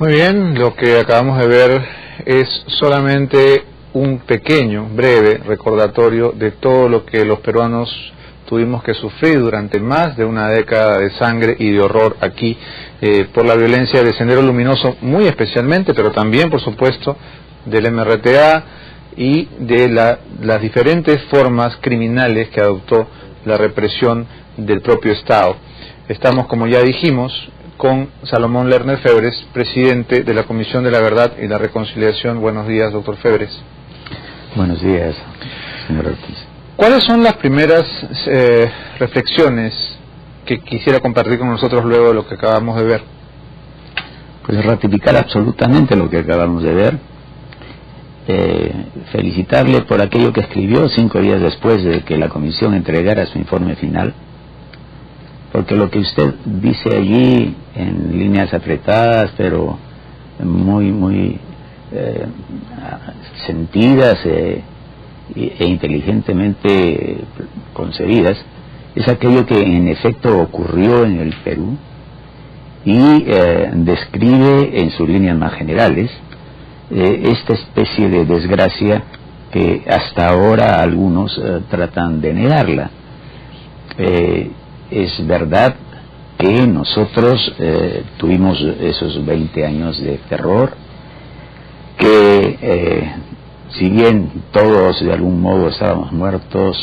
Muy bien, lo que acabamos de ver es solamente un pequeño, breve recordatorio de todo lo que los peruanos tuvimos que sufrir durante más de una década de sangre y de horror aquí por la violencia de Sendero Luminoso, muy especialmente, pero también, por supuesto, del MRTA y de las diferentes formas criminales que adoptó la represión del propio Estado. Estamos, como ya dijimos, con Salomón Lerner Febres, presidente de la Comisión de la Verdad y la Reconciliación. Buenos días, doctor Febres. Buenos días, señor Ortiz. ¿Cuáles son las primeras reflexiones que quisiera compartir con nosotros luego de lo que acabamos de ver? Pues ratificar absolutamente lo que acabamos de ver, felicitarle por aquello que escribió 5 días después de que la comisión entregara su informe final, porque lo que usted dice allí en líneas apretadas, pero muy sentidas e inteligentemente concebidas, es aquello que en efecto ocurrió en el Perú y describe en sus líneas más generales esta especie de desgracia que hasta ahora algunos tratan de negarla. Es verdad que nosotros tuvimos esos 20 años de terror, que si bien todos de algún modo estábamos muertos,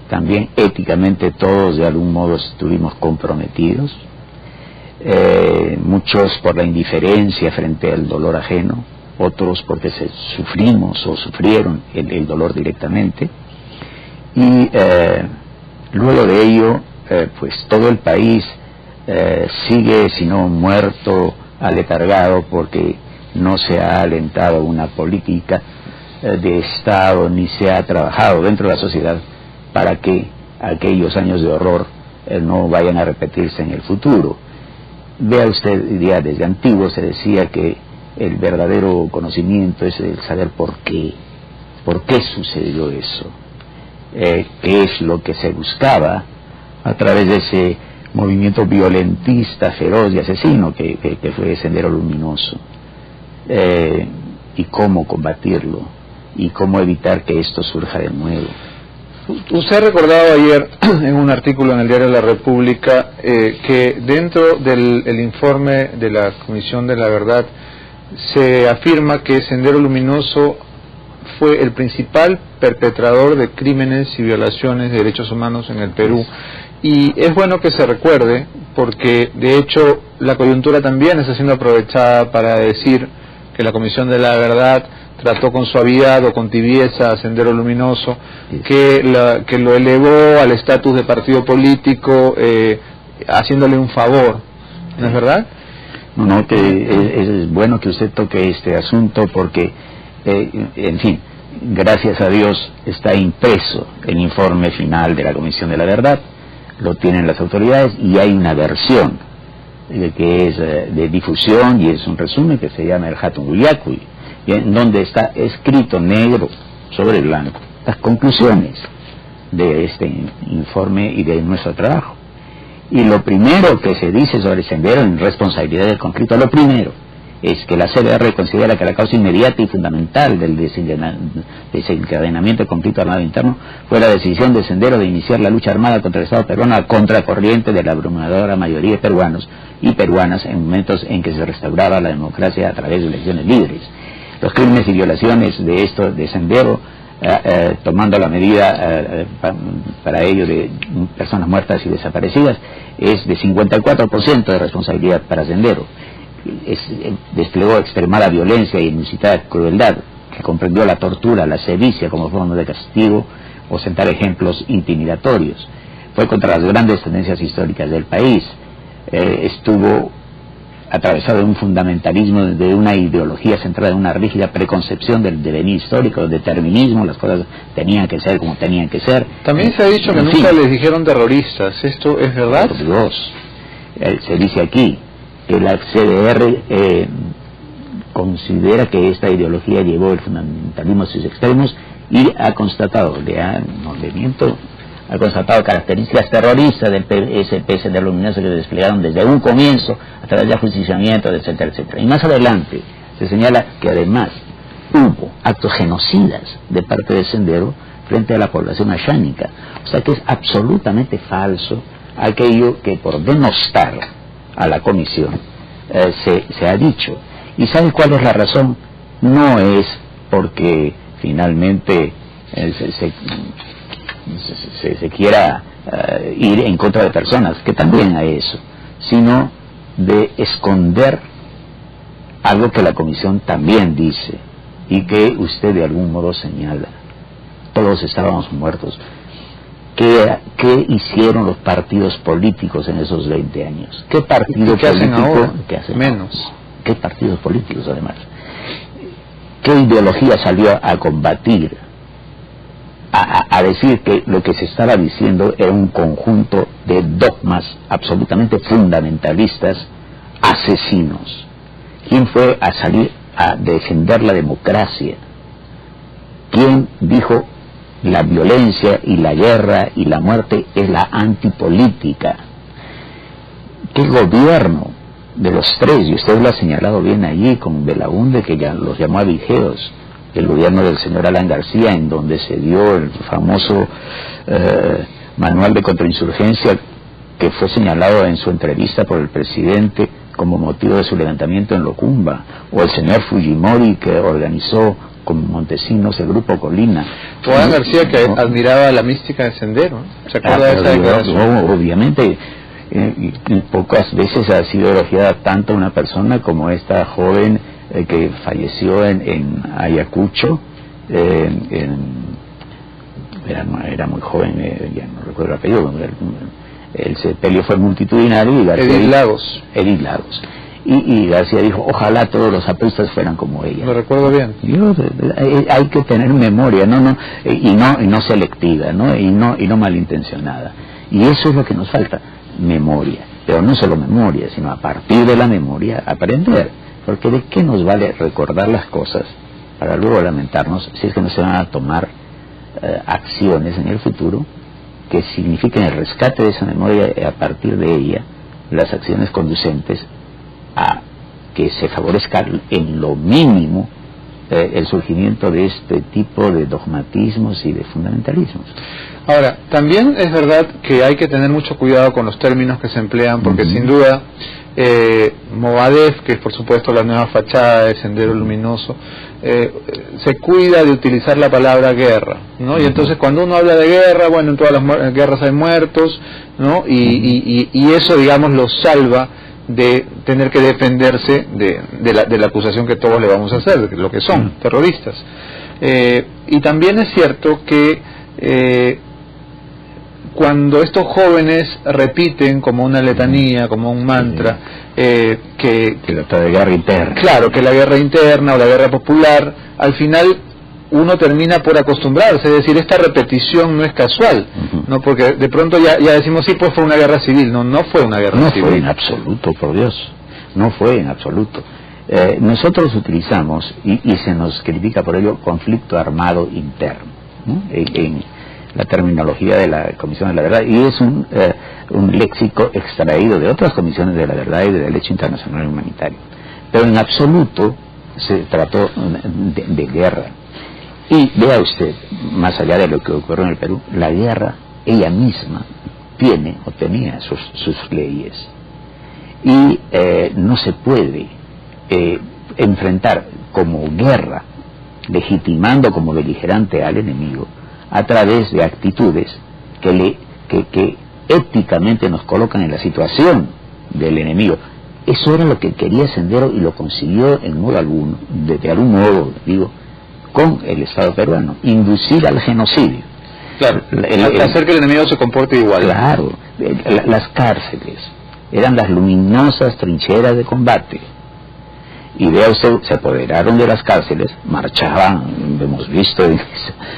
también éticamente todos de algún modo estuvimos comprometidos, muchos por la indiferencia frente al dolor ajeno, otros porque sufrimos o sufrieron el dolor directamente, y luego de ello pues todo el país sigue, si no muerto, aletargado, porque no se ha alentado una política de Estado ni se ha trabajado dentro de la sociedad para que aquellos años de horror no vayan a repetirse en el futuro. Vea usted, ya desde antiguo se decía que el verdadero conocimiento es el saber por qué sucedió eso, qué es lo que se buscaba a través de ese movimiento violentista, feroz y asesino que fue Sendero Luminoso, y cómo combatirlo y cómo evitar que esto surja de nuevo. Usted ha recordado ayer en un artículo en el diario La República que dentro del informe de la Comisión de la Verdad se afirma que Sendero Luminoso fue el principal perpetrador de crímenes y violaciones de derechos humanos en el Perú. Y es bueno que se recuerde, porque de hecho la coyuntura también está siendo aprovechada para decir que la Comisión de la Verdad trató con suavidad o con tibieza a Sendero Luminoso, que lo elevó al estatus de partido político, haciéndole un favor, ¿no es verdad? No, que es bueno que usted toque este asunto porque, en fin, gracias a Dios está impreso el informe final de la Comisión de la Verdad, lo tienen las autoridades y hay una versión que es de difusión y es un resumen que se llama el Hatun Guyacuy, en donde está escrito negro sobre blanco las conclusiones de este informe y de nuestro trabajo. Y lo primero que se dice sobre Sendero en responsabilidad del conflicto, lo primero es que la CDR considera que la causa inmediata y fundamental del desencadenamiento del conflicto armado interno fue la decisión de Sendero de iniciar la lucha armada contra el Estado peruano a contracorriente de la abrumadora mayoría de peruanos y peruanas en momentos en que se restauraba la democracia a través de elecciones libres. Los crímenes y violaciones de Sendero, tomando la medida para ello de personas muertas y desaparecidas, es de 54% de responsabilidad para Sendero. Desplegó extremada violencia y inusitada crueldad, que comprendió la tortura, la sevicia como forma de castigo o sentar ejemplos intimidatorios. Fue contra las grandes tendencias históricas del país, estuvo atravesado de un fundamentalismo, de una ideología centrada en una rígida preconcepción del devenir histórico, del determinismo, las cosas tenían que ser como tenían que ser. También se ha dicho que nunca les dijeron terroristas, ¿esto es verdad? Por Dios, se dice aquí que la CDR considera que esta ideología llevó el fundamentalismo a sus extremos y ha constatado, no le miento, ha constatado características terroristas del PSP Sendero Luminoso que se desplegaron desde un comienzo a través de ajusticiamiento, etcétera, etcétera. Y más adelante se señala que además hubo actos genocidas de parte del Sendero frente a la población ashánica. O sea que es absolutamente falso aquello que por denostar a la comisión se ha dicho. ¿Y sabe cuál es la razón? No es porque finalmente se quiera ir en contra de personas, que también hay eso, sino de esconder algo que la comisión también dice y que usted de algún modo señala. Todos estábamos muertos. ¿Qué hicieron los partidos políticos en esos 20 años? ¿Qué partido político? Hacen ahora? ¿Qué hacen menos? ¿Qué partidos políticos además? ¿Qué ideología salió a combatir? A decir que lo que se estaba diciendo era un conjunto de dogmas absolutamente fundamentalistas, asesinos. ¿Quién fue a salir a defender la democracia? ¿Quién dijo la violencia y la guerra y la muerte es la antipolítica? ¿Qué gobierno de los tres, y usted lo ha señalado bien allí con Belaúnde, que ya los llamó avigeos, el gobierno del señor Alan García, en donde se dio el famoso manual de contrainsurgencia que fue señalado en su entrevista por el presidente como motivo de su levantamiento en Locumba, o el señor Fujimori, que organizó con Montesinos el grupo Colina, o Alan García, que admiraba la mística de Sendero, ¿no? ¿Se acuerda de esa declaración? Obviamente, y pocas veces ha sido elogiada tanto una persona como esta joven que falleció en Ayacucho, era muy joven, ya no recuerdo el apellido, el sepelio fue multitudinario y García Edith Lagos. Y García dijo, ojalá todos los apristas fueran como ella. Lo recuerdo bien. Hay que tener memoria, y no selectiva, y no malintencionada. Y eso es lo que nos falta, memoria. Pero no solo memoria, sino a partir de la memoria aprender. Porque ¿de qué nos vale recordar las cosas para luego lamentarnos si es que no se van a tomar acciones en el futuro que signifiquen el rescate de esa memoria y a partir de ella las acciones conducentes a que se favorezca en lo mínimo el surgimiento de este tipo de dogmatismos y de fundamentalismos? Ahora, también es verdad que hay que tener mucho cuidado con los términos que se emplean, porque sin duda Movadef, que es por supuesto la nueva fachada de Sendero Luminoso, se cuida de utilizar la palabra guerra, ¿no? Y entonces cuando uno habla de guerra, bueno, en todas las guerras hay muertos, ¿no? Y eso, digamos, los salva de tener que defenderse de la acusación que todos le vamos a hacer, de lo que son terroristas. Y también es cierto que cuando estos jóvenes repiten como una letanía, como un mantra, que la de guerra interna. Claro, que la guerra interna o la guerra popular, al final uno termina por acostumbrarse, es decir, esta repetición no es casual, ¿no? Porque de pronto ya decimos, sí, pues fue una guerra civil. No fue una guerra civil. No fue en absoluto, por Dios, no fue en absoluto. Nosotros utilizamos, y se nos critica por ello, conflicto armado interno, ¿no? En la terminología de la Comisión de la Verdad, y es un léxico extraído de otras comisiones de la verdad y de derecho internacional humanitario, pero en absoluto se trató de guerra. Y vea usted, más allá de lo que ocurrió en el Perú, la guerra ella misma tiene o tenía sus leyes, y no se puede enfrentar como guerra, legitimando como beligerante al enemigo, a través de actitudes que éticamente nos colocan en la situación del enemigo. Eso era lo que quería Sendero y lo consiguió en modo alguno, de algún modo, digo, con el Estado peruano, inducir al genocidio. Claro, hacer que el enemigo se comporte igual. Claro, las cárceles eran las luminosas trincheras de combate. Y vea usted, se apoderaron de las cárceles, marchaban, hemos visto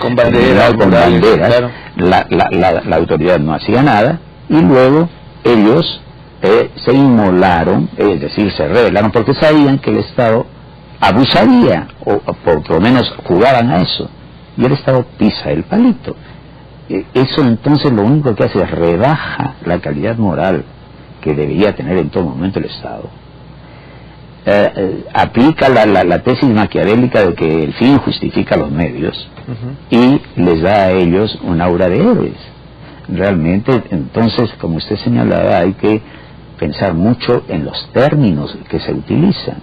con banderas, claro. La autoridad no hacía nada, y luego ellos se inmolaron, es decir, se rebelaron, porque sabían que el Estado abusaría, o por lo menos jugaban a eso, y el Estado pisa el palito. eso entonces lo único que hace es rebaja la calidad moral que debería tener en todo momento el Estado. Aplica la tesis maquiavélica de que el fin justifica los medios y les da a ellos un aura de héroes. Realmente, entonces, como usted señalaba, hay que pensar mucho en los términos que se utilizan.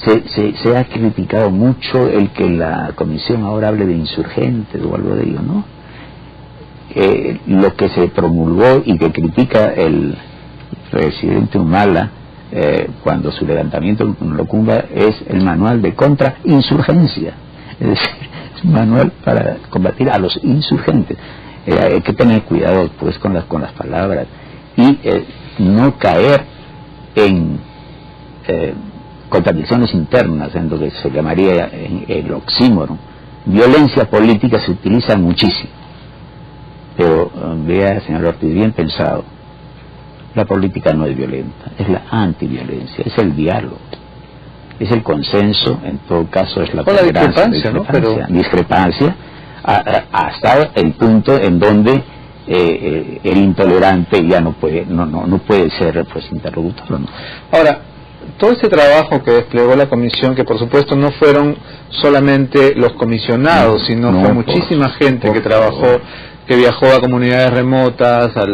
Se ha criticado mucho el que la comisión ahora hable de insurgentes o algo de ello, ¿no? Lo que se promulgó y que critica el presidente Humala cuando su levantamiento lo cumba es el manual de contrainsurgencia, es decir, es un manual para combatir a los insurgentes. Hay que tener cuidado pues con las palabras y no caer en contradicciones internas, en lo que se llamaría el oxímoron. Violencia política se utiliza muchísimo, pero vea, señor Ortiz, bien pensado, la política no es violenta, es la antiviolencia, es el diálogo, es el consenso, en todo caso es la tolerancia, discrepancia, hasta el punto en donde el intolerante ya no puede ser pues interlocutor, ¿no? Ahora, todo este trabajo que desplegó la comisión, que por supuesto no fueron solamente los comisionados, sino fue muchísima gente que trabajó, que viajó a comunidades remotas, a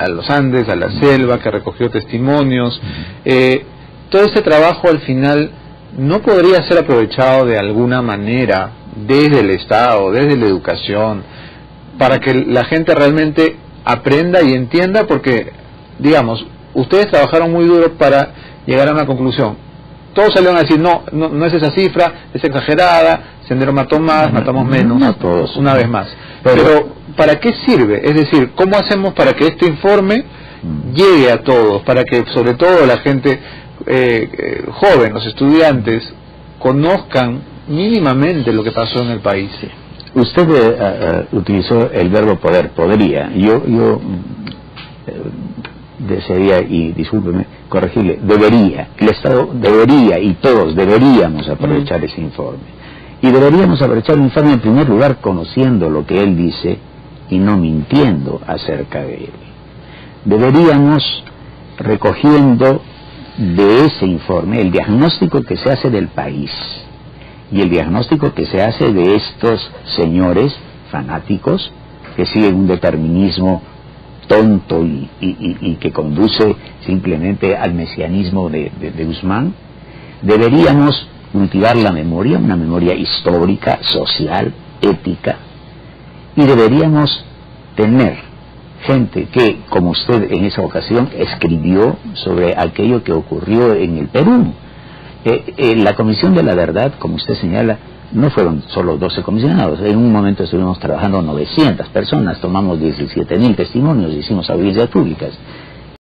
los Andes, a la selva, que recogió testimonios, todo ese trabajo al final no podría ser aprovechado de alguna manera desde el Estado, desde la educación, para que la gente realmente aprenda y entienda, porque, digamos, ustedes trabajaron muy duro para llegar a una conclusión. Todos salieron a decir, no es esa cifra, es exagerada, Sendero mató más, matamos menos, no todos, una vez más. Pero, ¿para qué sirve? Es decir, ¿cómo hacemos para que este informe llegue a todos? Para que, sobre todo, la gente joven, los estudiantes, conozcan mínimamente lo que pasó en el país. Usted utilizó el verbo poder, podría. Yo desearía, y discúlpeme, corregirle, debería. El Estado debería, y todos deberíamos aprovechar ese informe. Y deberíamos aprovechar el informe en primer lugar conociendo lo que él dice y no mintiendo acerca de él. Deberíamos, recogiendo de ese informe el diagnóstico que se hace del país y el diagnóstico que se hace de estos señores fanáticos que siguen un determinismo tonto y que conduce simplemente al mesianismo de Guzmán. Deberíamos cultivar la memoria, una memoria histórica, social, ética, y deberíamos tener gente que, como usted en esa ocasión, escribió sobre aquello que ocurrió en el Perú. La Comisión de la Verdad, como usted señala, no fueron solo 12 comisionados. En un momento estuvimos trabajando 900 personas, tomamos 17.000 testimonios, hicimos audiencias públicas.